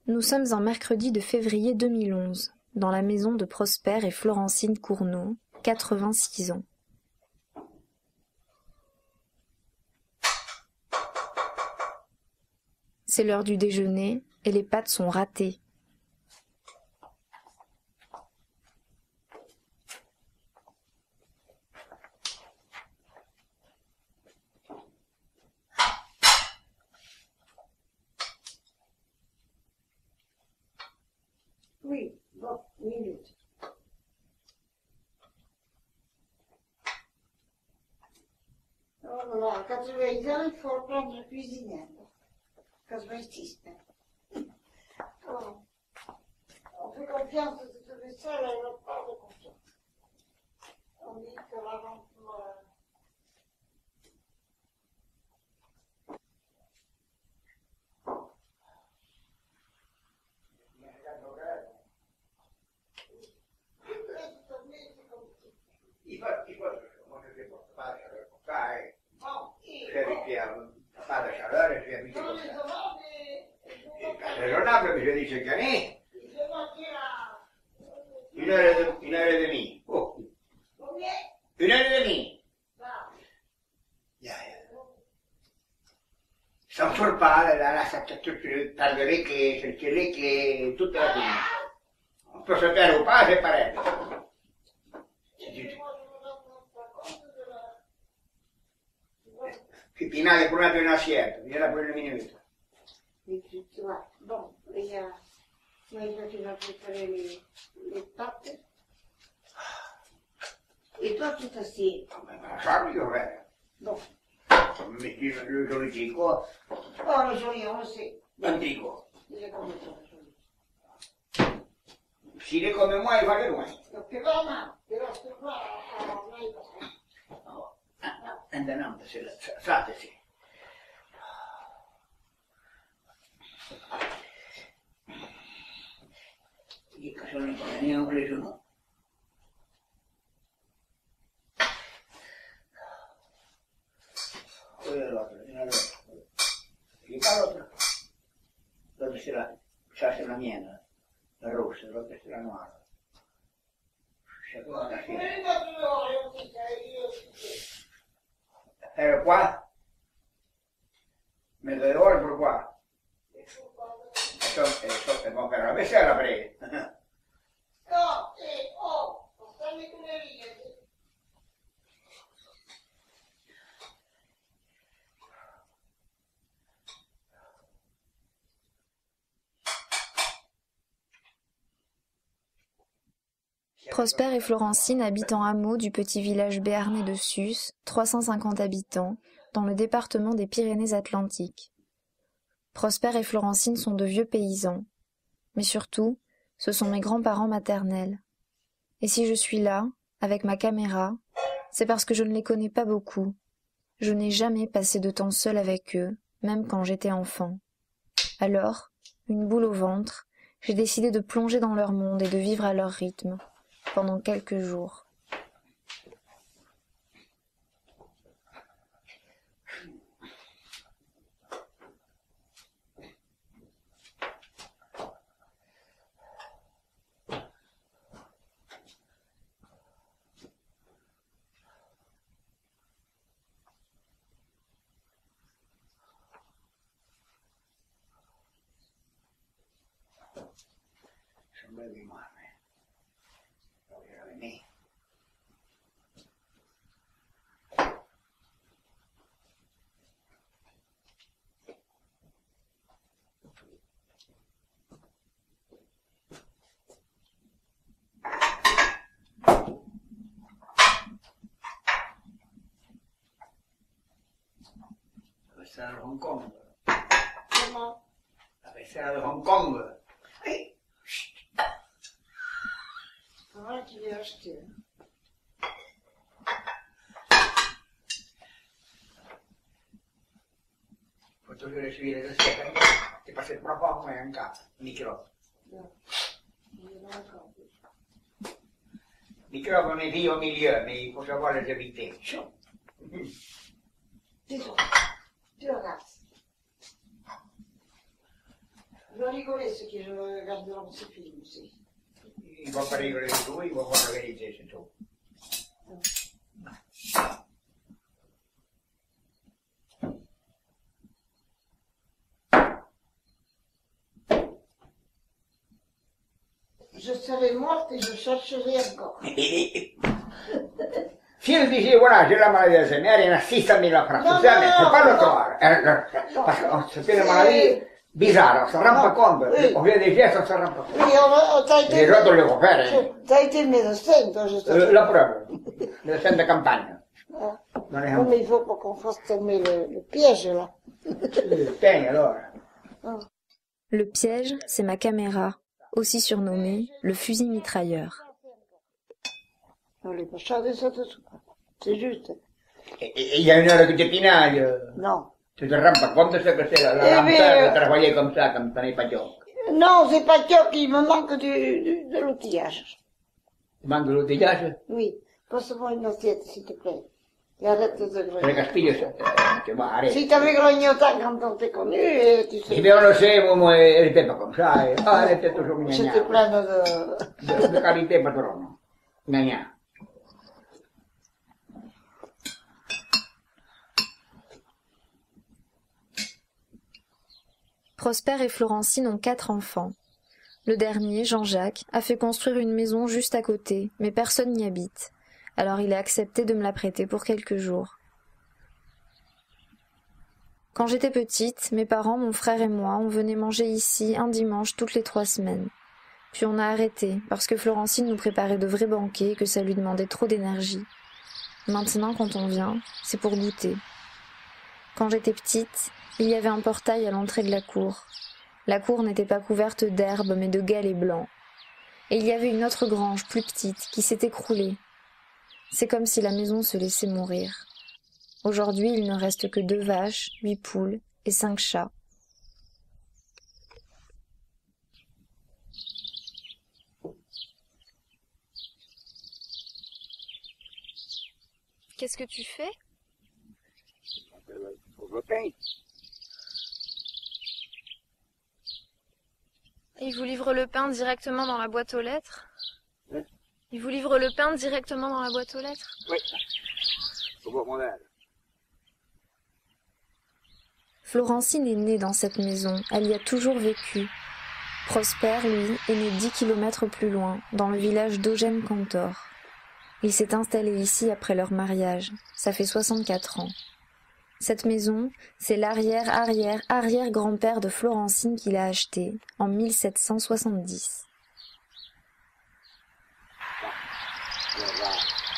Nous sommes un mercredi de février 2011, dans la maison de Prosper et Florentine Cournot, 86 ans. C'est l'heure du déjeuner et les pâtes sont ratées. Oui, bon, minute. Allora, quand tu vas y aller, il faut prendre le cuisinier. Quand je vais ici. On fait confiance, c'est le seul, elle n'a pas de confiance. On dit que l'avant pour... Raisonnable, mais je dis chaque année. Une heure et demie. Oh. Une heure et demie. Ça ne sort pas, là, ça tarde les clés, chercher les clés, toute la journée. On peut se faire ou pas, c'est pareil. Pipinare pour una assiette, viene da quelle minute. Bon, il y a... Moi, tu vas préparer les pâtes. Et toi, tu t'assieds. Sabe io, Bon. Metti le solitico. Oh, le joli, on le sait. Antico. Il est comme ça, le joli. S'il est comme moi, il va de loin. Donc, però no, però sto qua, ormai Andiamo, fateci. Che cosa ne ho preso, no? Quella è l'altra, che l'altra? Dove c'è la miele, la rossa, dove c'è la noire. Qua? Mezz'ora per qua. Eso è buono per la bestia presa. no, stammi con le righe. Prosper et Florentine habitent en hameau du petit village béarnais de Sus, 350 habitants, dans le département des Pyrénées-Atlantiques. Prosper et Florentine sont de vieux paysans, mais surtout, ce sont mes grands-parents maternels, Et si je suis là, avec ma caméra, c'est parce que je ne les connais pas beaucoup. Je n'ai jamais passé de temps seul avec eux, même quand j'étais enfant. Alors, une boule au ventre, j'ai décidé de plonger dans leur monde et de vivre à leur rythme, pendant quelques jours. Bevi mare, lo era venire. Questa era Hong Kong. Comment? Questa era Hong Kong. Voilà qui l'ai acheté. Faut toujours suivre le ciel. Ti passi il profumo e anche micro. Microfono è Dio milieu, mais il faut savoir les éviter. Désolé. Tu regardes. Je vais rigoler ceux qui regarderont ce film aussi. Il va pas rigoler di lui, il va voir la vérité, c'est tout. Je serai morte et je chercherai encore. Si io dicevo, voilà, j'ai la maladie d'Alzheimer, il y en a 600 000 francs. Non, Jamais, non, c'est pas le non. croire. Parce que c'est une maladie bizarre, on se rend pas compte. Oui. On fait des gestes, on se rend pas compte. Oui, t'as été... Les autres le vont faire. Hein. T'as été médecin, toi, je te La preuve, le scène de campagne. Ah. Non è Non, mais il faut pas qu'on fasse tomber le piège, là. Tieni allora. Le piège, c'est ma caméra, aussi surnommée le fusil mitrailleur. Non, les pachades, ça te soupe. C'est juste. Il y a une heure que tu pinailles. Non. Tu te rends pas compte, c'est que c'est la lanterne de travailler comme ça, comme t'en es pas gioco. Non, c'est pas sûr qu'il me manque de l'outillage. Ti manca l'outillage? Oui. Passe-moi une assiette, s'il te plaît. Et arrête de grogner. Le Castiglio, tu vois, arrête. Si t'avais grognotant quand on t'est connu, tu sais. Si bien le sais, moi, elle était pas comme ça. Ah, elle était toujours gna J'étais pleine de... de qualité, patrono. Gna gna. Prosper et Florentine ont 4 enfants. Le dernier, Jean-Jacques, a fait construire une maison juste à côté, mais personne n'y habite. Alors il a accepté de me la prêter pour quelques jours. Quand j'étais petite, mes parents, mon frère et moi, on venait manger ici un dimanche toutes les 3 semaines. Puis on a arrêté, parce que Florentine nous préparait de vrais banquets et que ça lui demandait trop d'énergie. Maintenant, quand on vient, c'est pour goûter. Quand j'étais petite, il y avait un portail à l'entrée de la cour. La cour n'était pas couverte d'herbe, mais de galets blancs. Et il y avait une autre grange, plus petite, qui s'est écroulée. C'est comme si la maison se laissait mourir. Aujourd'hui, il ne reste que 2 vaches, 8 poules et 5 chats. Qu'est-ce que tu fais? Le pain. Il vous livre le pain directement dans la boîte aux lettres? Oui. Il vous livre le pain directement dans la boîte aux lettres? Oui. Au beau modèle. Florentine est née dans cette maison, elle y a toujours vécu. Prosper, lui, est né 10 kilomètres plus loin, dans le village d'Eugène Cantor. Il s'est installé ici après leur mariage, ça fait 64 ans. Cette maison, c'est l'arrière-arrière-arrière-grand-père de Florentine qui l'a achetée en 1770.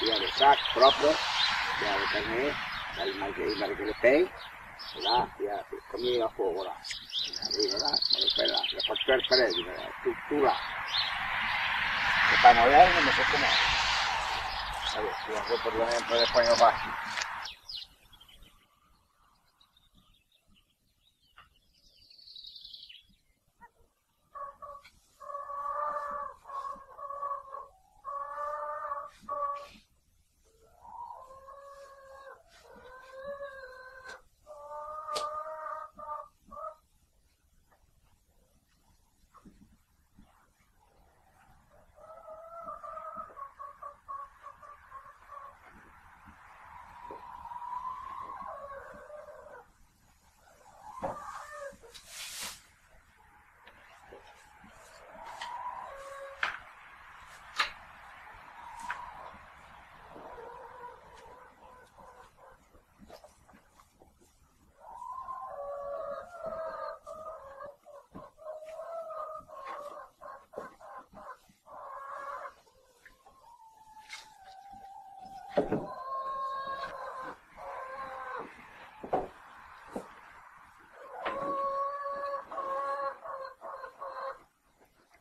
Il y a le sac propre, il y a le panier, il y a le pain, et là, il y a comme il y a fuoco là. Il arrive là, on le fait là, le faccio per pareil, tout là. para moderno, no sé cómo. A ver, si hago por lo menos de español fácil.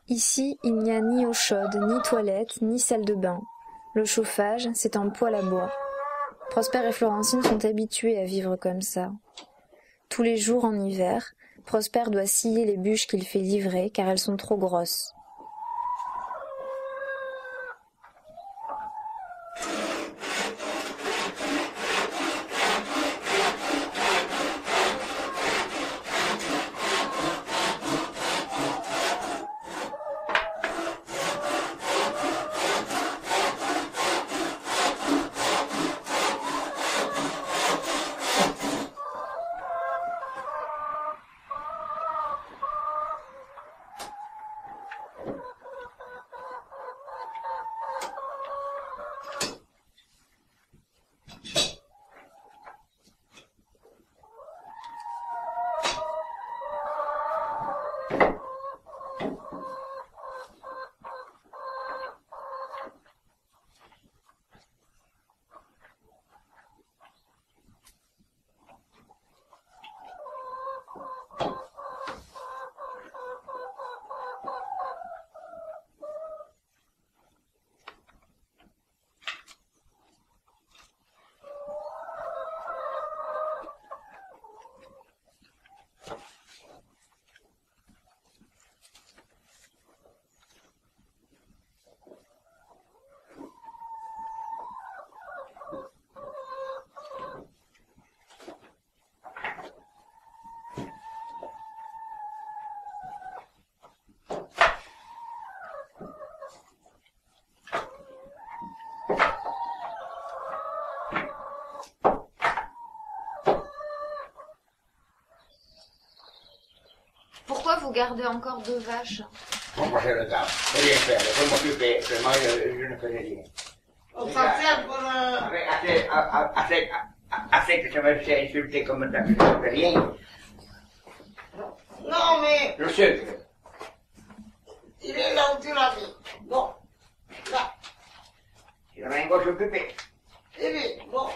Ici, il n'y a ni eau chaude, ni toilette, ni salle de bain. Le chauffage, c'est en poêle à bois. Prosper et Florentine sont habitués à vivre comme ça. Tous les jours en hiver, Prosper doit scier les bûches qu'il fait livrer car elles sont trop grosses. Pourquoi vous gardez encore 2 vaches? Pour passer le temps. Faut rien faire, faut m'occuper. Moi, je ne connais rien. On s'en sert pour... Assez que ça me fait insulter comme ça, je ne fais rien. Non, mais Le sucre. il est là où tu l'as mis. Bon, là. Il vengo s'occuper. Il est, bon.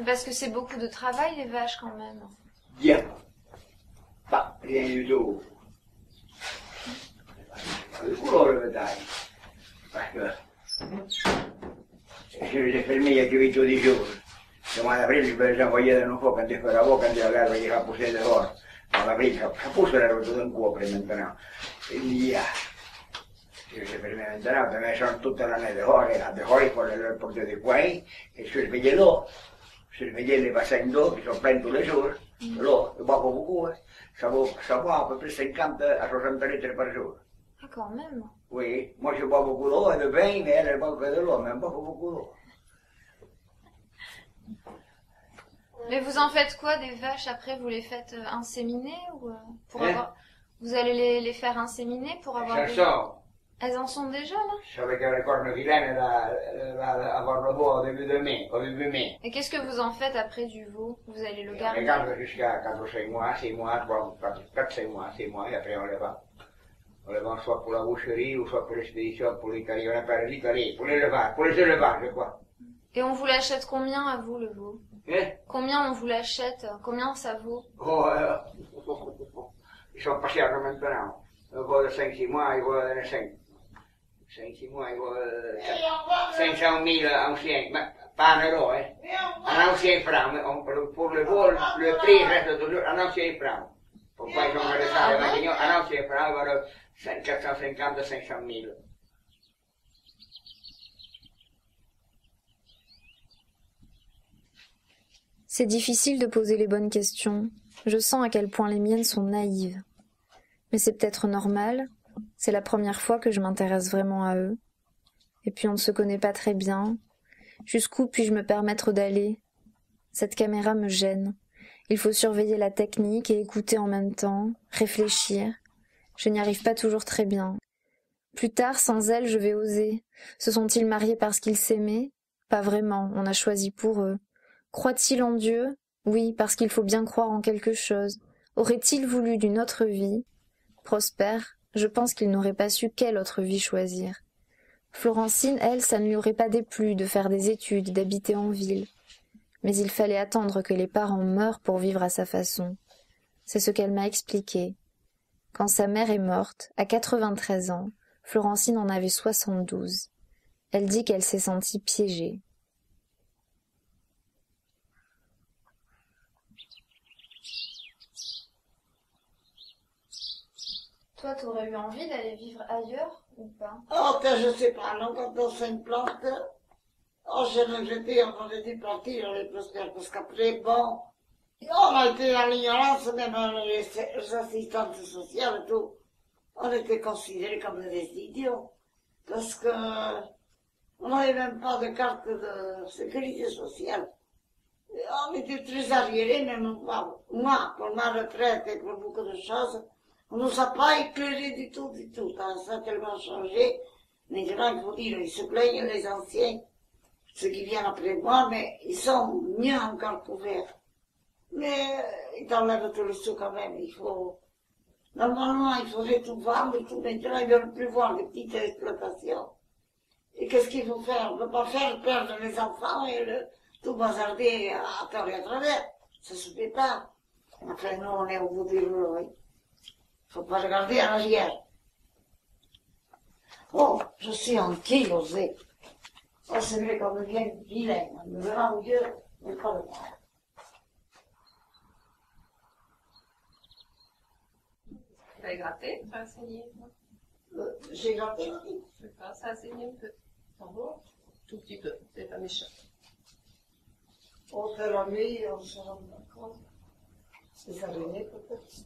Parce que c'est beaucoup de travail les vaches quand même. Bien. Pas rien du tout. Le boulot le bétail. Parce que je les ai fermés il y a que 8 ou 10 jours. Le mois d'avril, je peux les envoyer de nouveau quand il fera beau, quand l'herbe ira pousser dehors. En avril, ça pousse l'herbe tout d'un coup après maintenant. Il y a. Je les ai fermés maintenant, mais elles sont toute l'année dehors, et là, dehors, il faut leur porter des coins, et surveiller l'eau. Surveiller les bassins d'eau qui sont pleins tous les jours. L'eau, je bois pas beaucoup, hein. Ça boit à peu près 50 à 60 litres par jour. Ah quand même. Oui, moi je bois beaucoup d'eau et de vin, mais elle boit que de l'eau, mais elle boit pas beaucoup d'eau. Mais vous en faites quoi des vaches après? Vous les faites inséminer ou pour Hein? avoir... Vous allez les faire inséminer pour avoir Ça des... sort. Elles en sont déjà là? Je savais que le corne vilaine va avoir le veau au début de mai, au début mai. Et qu'est-ce que vous en faites après du veau? Vous allez le On garder? les garde jusqu'à 4 ou 5 mois, 6 mois, 4, 5 mois, 6 mois, et après on les vend. On les vend soit pour la boucherie, ou soit pour l'expédition, pour l'Italie, on appelle l'Italie, pour les élevages, quoi. Et on vous l'achète combien à vous le veau? Hein? Combien on vous l'achète? Combien ça vaut? Oh, ils sont pas chers maintenant. Un veau de 5-6 mois, il vaut 5 5-6 mois, il vaut Et on va 500 000 anciens, mais pas en euros, hein. Et on va Un ancien franc, mais pour le vol, le prix reste toujours un ancien franc. Pourquoi ils ont gardé ça, les Maguignons, un ancien franc, voilà, 450-500 000. C'est difficile de poser les bonnes questions. Je sens à quel point les miennes sont naïves. Mais c'est peut-être normal. C'est la première fois que je m'intéresse vraiment à eux. Et puis on ne se connaît pas très bien. Jusqu'où puis-je me permettre d'aller? Cette caméra me gêne. Il faut surveiller la technique et écouter en même temps, réfléchir. Je n'y arrive pas toujours très bien. Plus tard, sans elle, je vais oser. Se sont-ils mariés parce qu'ils s'aimaient? Pas vraiment, on a choisi pour eux. Croient-ils en Dieu? Oui, parce qu'il faut bien croire en quelque chose. Aurait-il voulu d'une autre vie? Prosper, je pense qu'il n'aurait pas su quelle autre vie choisir. Florentine, elle, ça ne lui aurait pas déplu de faire des études, d'habiter en ville. Mais il fallait attendre que les parents meurent pour vivre à sa façon. C'est ce qu'elle m'a expliqué. Quand sa mère est morte, à 93 ans, Florentine en avait 72. Elle dit qu'elle s'est sentie piégée. Toi, t'aurais eu envie d'aller vivre ailleurs ou pas? Oh, je sais pas, non, quand on s'implante, oh, j'étais en train de partir, les Prosper, parce qu'après, bon, on a été dans l'ignorance, même les assistantes sociales et tout. On était considérés comme des idiots, parce que on n'avait même pas de carte de sécurité sociale. Et on était très arriérés, même moi, pour ma retraite et pour beaucoup de choses. On ne nous a pas éclairé du tout, du tout. Ça a tellement changé. Maintenant, il faut dire, ils se plaignent les anciens, ceux qui viennent après moi, mais ils sont mieux encore couverts. Mais ils t'enlèvent tout le sou quand même. Il faut, normalement, il faudrait tout vendre et tout. Maintenant, ils ne veulent plus voir des petites exploitations. Et qu'est-ce qu'il faut faire? On ne peut pas faire perdre les enfants et tout bazarder à tort et à travers. Ça se fait pas. Enfin, nous, on est au bout du rouleau, oui. Faut pas regarder en arrière. Oh, je suis inquiet, José. Oh, c'est vrai qu'on devient vilain. On me rend Dieu, mais pas le mal. Tu as gratté? Tu as saigné? J'ai gratté, oui. Je pense ça a saigné un peu. Ça va? Tout petit peu, c'est pas méchant. On fait la nuit, on se rend compte. C'est ça, peut-être.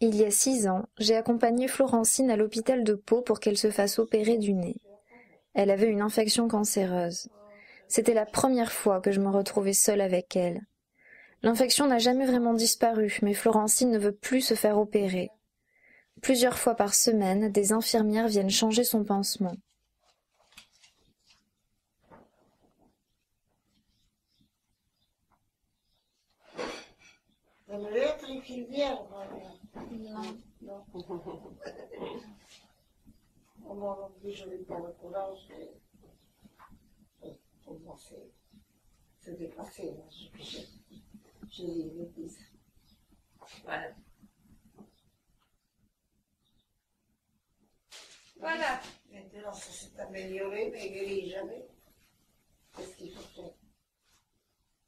Il y a 6 ans, j'ai accompagné Florentine à l'hôpital de Pau pour qu'elle se fasse opérer du nez. Elle avait une infection cancéreuse. C'était la première fois que je me retrouvais seule avec elle. L'infection n'a jamais vraiment disparu, mais Florentine ne veut plus se faire opérer. Plusieurs fois par semaine, des infirmières viennent changer son pansement. Vous voulez être infirmière, Non. non. Moi non plus, je n'ai pas le courage pour se dépasser. Je dis une bêtise. Voilà. Voilà. Maintenant, ça s'est amélioré, mais guéri jamais. Qu'est-ce qu'il faut faire?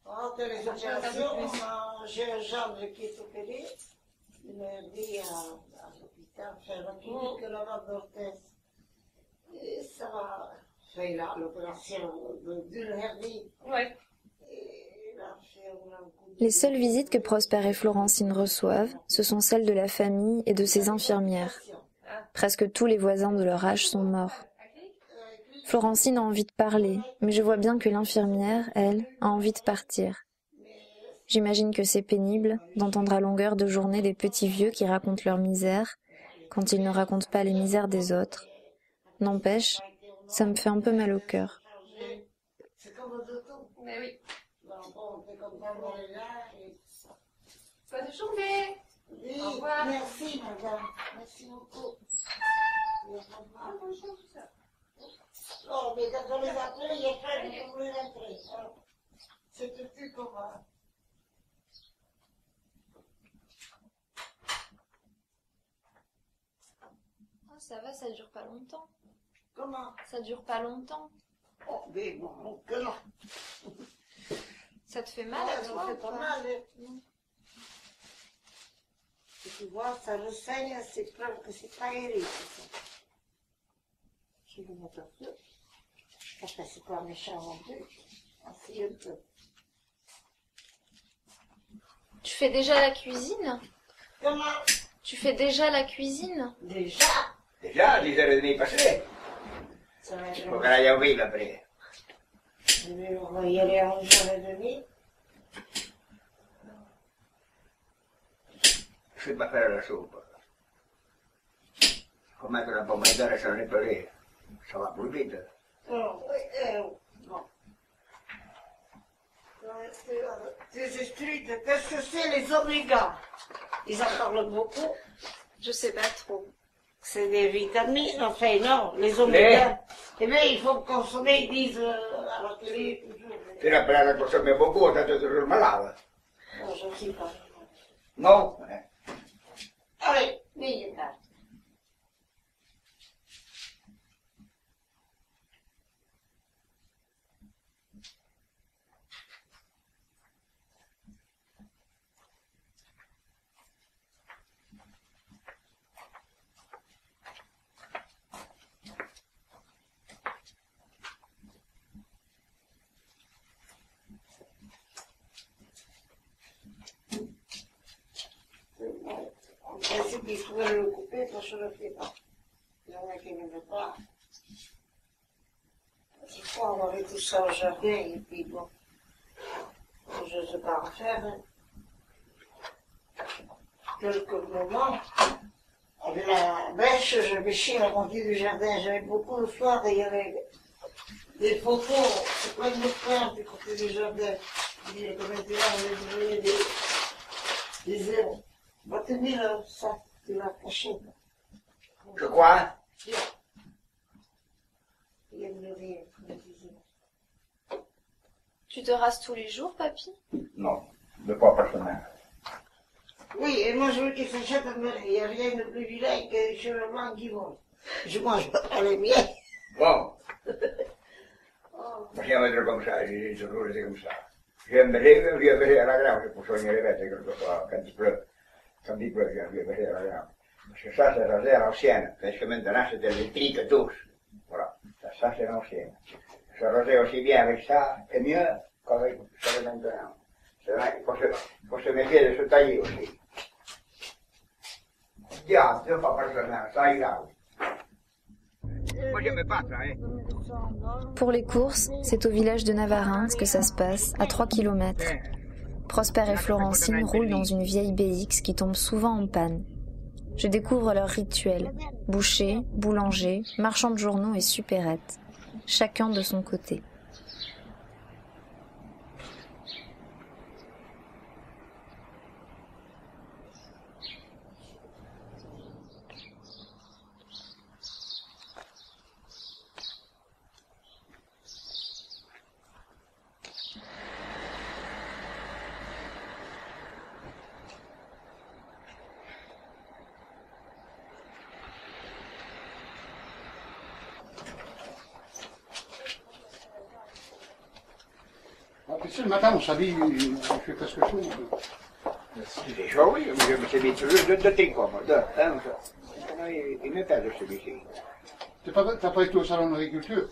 Entre les opérations, j'ai un gendre qui est opéré. Il m'a dit à l'hôpital, faire la clinique là-bas d'Orthez. Et ça va faire là l'opération d'une hernie. Ouais. Et là, Les seules visites que Prosper et Florentine reçoivent, ce sont celles de la famille et de ses infirmières. Presque tous les voisins de leur âge sont morts. Florentine a envie de parler, mais je vois bien que l'infirmière, elle, a envie de partir. J'imagine que c'est pénible d'entendre à longueur de journée des petits vieux qui racontent leur misère, quand ils ne racontent pas les misères des autres. N'empêche, ça me fait un peu mal au cœur. Mais oui. Bonne journée. Oui, Au revoir. merci madame, merci beaucoup. Oh, mais quand on les appelle, il y a pas de pour les rentrer. C'est tout comme ça va, ça dure pas longtemps. Comment? Ça dure pas longtemps. Oh, mais bon, que non. Ça te fait mal à Ça toi me ou fait pas pas? mal. Hein. Non. Et tu vois, ça le saigne, c'est pas guéri. Je vais mettre un peu. Après, c'est pas méchant non plus. Ainsi un peu. Tu fais déjà la cuisine? Comment? Tu fais déjà la cuisine? Déjà? Déjà, 10h30 passées. Ça va être Faut qu'elle aille au vide après. On va y aller à 11h30. Je vais pas faire la soupe. Faut mettre un po' di d'ore sur les pelés. Ça va plus vite. Non, bon. Tes esprits, qu'est-ce que c'est les oméga? Ils en parlent beaucoup. Je sais pas trop. C'est des vitamines, enfin non, les oméga. Eh bien, il faut consommer, ils disent à la télé toujours. Tu l'as appris à consommer beaucoup, t'es toujours malade. Non, je ne sais pas. Non? Allez, viens là. En principe, il faudrait le couper, parce que je ne le fais pas. Il y en a qui ne veulent pas. Il faut avoir tout ça au jardin, et puis bon, je ne sais pas en faire. Hein. Quelques moments, avec la bêche, je bêchais la moitié du jardin. J'avais beaucoup de fleurs, et il y avait des photos, c'est plein de fleurs du côté du jardin. Il y a comme maintenant, on avait des zéros. Va tenir ça, tu l'as caché. Je crois. Tiens. Il y a une rien, une cuisine. Tu te rases tous les jours, papy? Non, 2 fois par semaine. Oui, et moi je veux qu'ils s'achètent un merlet. Il n'y a rien de plus vilain que les cheveux blancs qui volent. Je mange pas les miens. Bon. Oh. Possiamo mettere come ça, j'ai toujours été comme ça. J'aime berrer, je viens berrer à la grange pour soigner les bêtes quelquefois, quand il pleut. Quand il pleut, je viens berrer à la grange. Parce que ça, c'est rasé à l'ancienne. Parce que maintenant, c'est électrique tous. Voilà. Ça c'est l'ancienne. Se raser aussi bien avec ça, et mieux qu'avec ça de maintenant. C'est vrai, il faut se méfier de se tailler aussi. Diable, 2 fois par semaine, ça ira. Moi, j'aime pas ça, hein. Pour les courses, c'est au village de Navarins que ça se passe, à 3 km. Prosper et Florentine roulent dans une vieille BX qui tombe souvent en panne. Je découvre leur rituel. Boucher, boulanger, marchand de journaux et supérette. Chacun de son côté. Tu sais, le matin, on s'habille, il fait presque chaud. C'est chaud, oui, mais je me suis mis toujours 2 tricots, moi, 2, hein, ça. Il me pèse celui-ci. T'as pas été au salon de l'agriculture?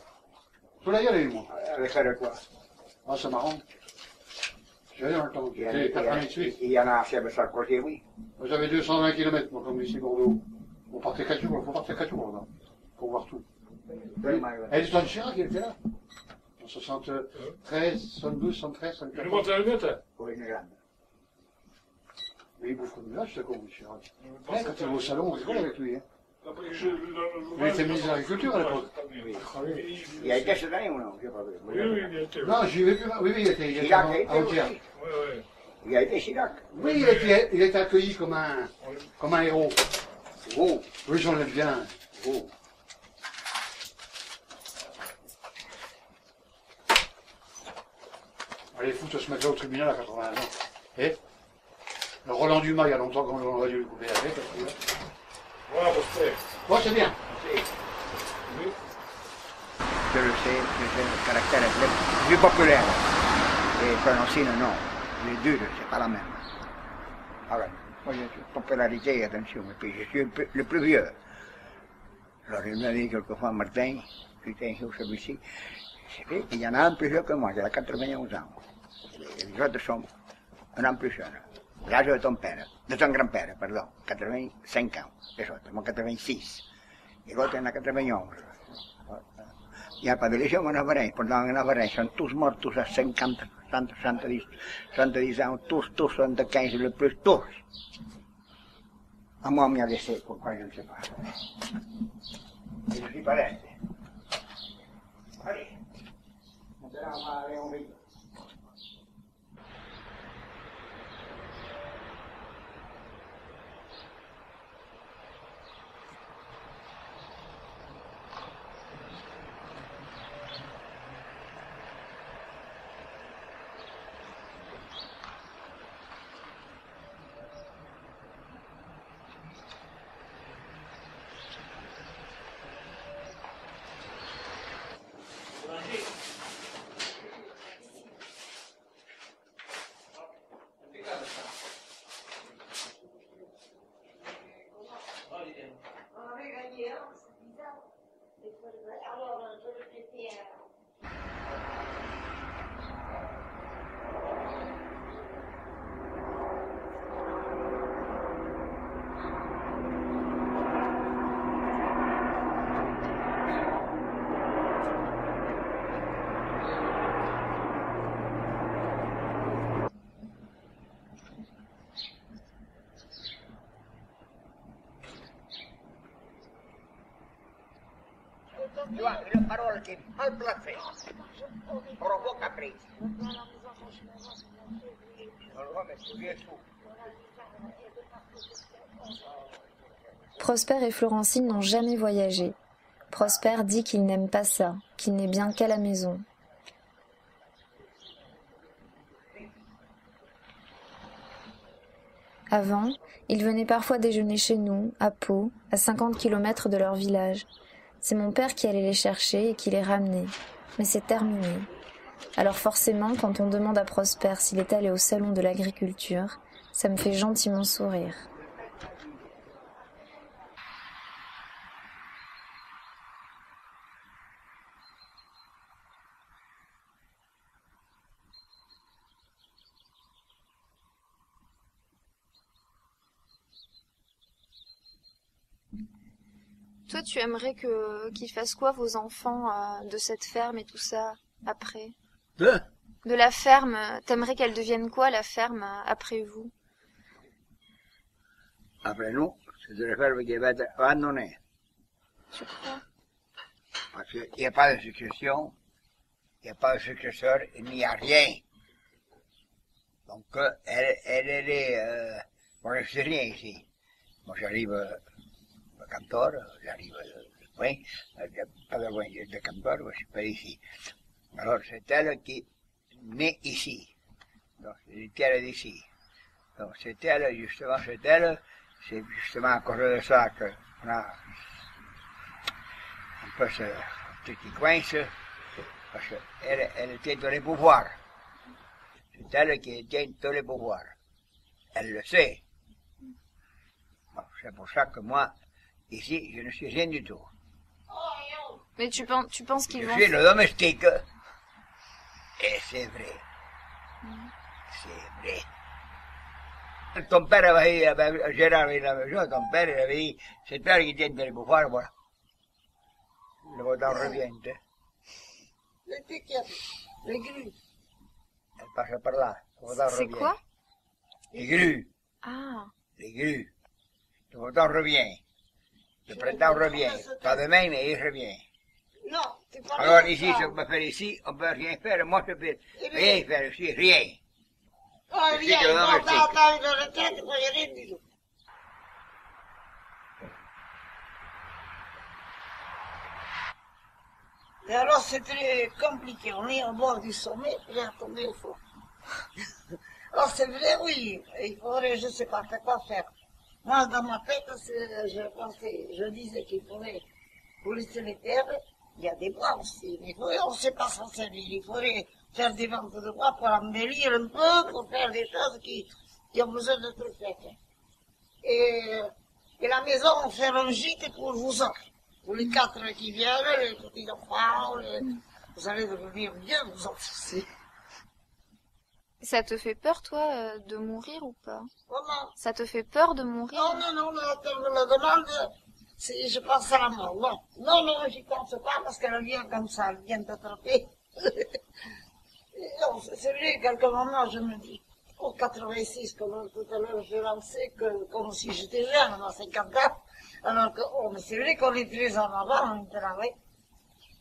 Faut y aller, moi. Avec faire quoi? Ah, c'est marrant. J'y allais dans le temps. J'étais 88. Il y en a chez Sarkozy, oui. J'avais 220 km, moi, comme ici, Bordeaux. On partait 4 jours, faut partir 4 jours, là, pour voir tout. Et le temps de Chirac, il était là. En 73, 72, 73, 74. Je monte à la lunette. Pour une grande. Mais il bouffe comme l'âge, c'est con, Chirac. Ouais, quand il va au salon, on rigole avec lui. Hein. Il était ministre de l'Agriculture à l'époque. Il a été cette année ou non? J'ai pas vu. Oui, il a été. Non, j'y vais plus. Oui, il était Chirac a été avant-hier. aussi. Oui. Il a été Chirac. Oui, il a été accueilli comme un héros. Oh, Oui, j'en aime bien. oh. Les fous se mettre au tribunal à 80 ans. Et le Roland Dumas, il y a longtemps qu'on aurait dû le couper la tête. Voilà, Prosper. Ouais, c'est bien. Je le sais, le caractère est plus populaire. Et Florentine, non. Les deux, c'est pas la même. Alors, moi, j'ai une popularité, attention, et puis je suis le plus vieux. Alors, il m'a dit quelquefois, Martin, putain, celui-ci, c'est vrai qu'il y en a un plus vieux que moi, il a 91 ans. Les autres sont un an plus jeunes. L'âge de ton père, de ton grand-père, pardon, 85 ans, les autres, moi 86. Et l'autre en a 91. Il n'y a pas de légion en Navarrais. Pendant en Navarrais, sont tous morts, tous à 50, 70 ans, tous 75 le plus, tous. À moi, on m'y a laissé, pourquoi je ne sais pas. Et je suis pas resté. Allez, maintenant on va aller en ville. Tu vois, une parole qui est mal placée provoque caprice. Prosper et Florentine n'ont jamais voyagé. Prosper dit qu'il n'aime pas ça, qu'il n'est bien qu'à la maison. Avant, ils venaient parfois déjeuner chez nous, à Pau, à 50 km de leur village. C'est mon père qui allait les chercher et qui les ramenait. Mais c'est terminé. Alors forcément, quand on demande à Prosper s'il est allé au salon de l'agriculture, ça me fait gentiment sourire. Toi, tu aimerais qu'ils fassent quoi, vos enfants, de cette ferme et tout ça, après? De la ferme, t'aimerais qu'elle devienne quoi, la ferme, après vous? Après nous, c'est une ferme qui va être abandonnée. Sur quoi? Parce qu'il n'y a pas de succession, il n'y a pas de successeur, il n'y a rien. Donc, elle est... moi, je ne sais rien ici. Moi, j'arrive... Cantor, j'arrive loin, pas loin de Cantor, je suis pas ici. Alors c'est elle qui naît ici, donc c'est une terre d'ici. Donc c'est elle, justement, c'est justement à cause de ça qu'on a un peu ce truc qui coince, parce qu'elle tient tous les pouvoirs. C'est elle qui tient tous les pouvoirs. Elle le sait. Bon, c'est pour ça que moi, ici, je ne suis rien du tout. Mais tu penses qu'ils vont... Je suis le domestique. Et c'est vrai. C'est vrai. Ton père avait dit, Gérard, il avait dit, ton père, il avait dit, c'est toi qui tiens les pouvoirs, voilà. Le votant revient. Les piquettes, les grues. Elle passe par là. C'est quoi? Les grues. Ah. Les grues. Le votant revient. Le printemps revient. Pas demain, mais il revient. Non, tu parles. Alors ici, si on peut faire ici, on peut rien faire. Moi, je peux rien faire ici, rien. Oh, rien, non, t'as une retraite, moi, j'ai rien du tout. Et alors, c'est très compliqué. On est au bord du sommet, puis là, tomber au fond. Alors, c'est vrai, oui. Il faudrait, je sais pas quoi faire. Moi, dans ma tête, je disais qu'il faudrait, pour laisser les terres, il y a des bois aussi, mais on ne sait pas s'en servir. Il faudrait faire des ventes de bois pour embellir un peu, pour faire des choses qui ont besoin d'être faites. Et la maison, faire un gîte pour vous autres. Pour les 4 qui viennent, les petits enfants, vous allez devenir bien, vous autres aussi. Ça te fait peur, toi, de mourir ou pas? Comment? Ça te fait peur de mourir? Non, mais quand on me le demande, je pense à la mort. Non, j'y pense pas parce qu'elle vient comme ça, elle vient t'attraper. C'est vrai, quelques moments, je me dis, en 86, comme tout à l'heure, j'ai lancé comme si j'étais jeune, à 50 ans. Alors que, mais c'est vrai qu'on est plus en avant, on travaille.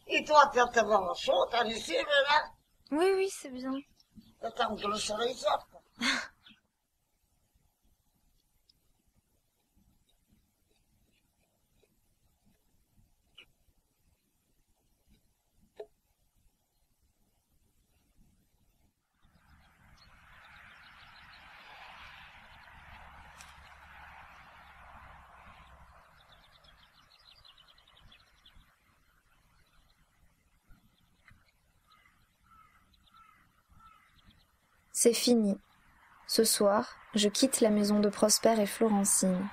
Et toi, tu as tellement chaud, t'as laissé, là? Oui, c'est bien. T'attends que le soleil sorte. C'est fini. Ce soir, je quitte la maison de Prosper et Florentine.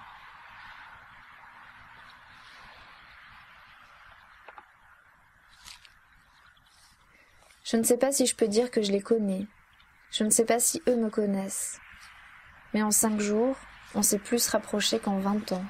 Je ne sais pas si je peux dire que je les connais. Je ne sais pas si eux me connaissent. Mais en 5 jours, on s'est plus rapprochés qu'en 20 ans.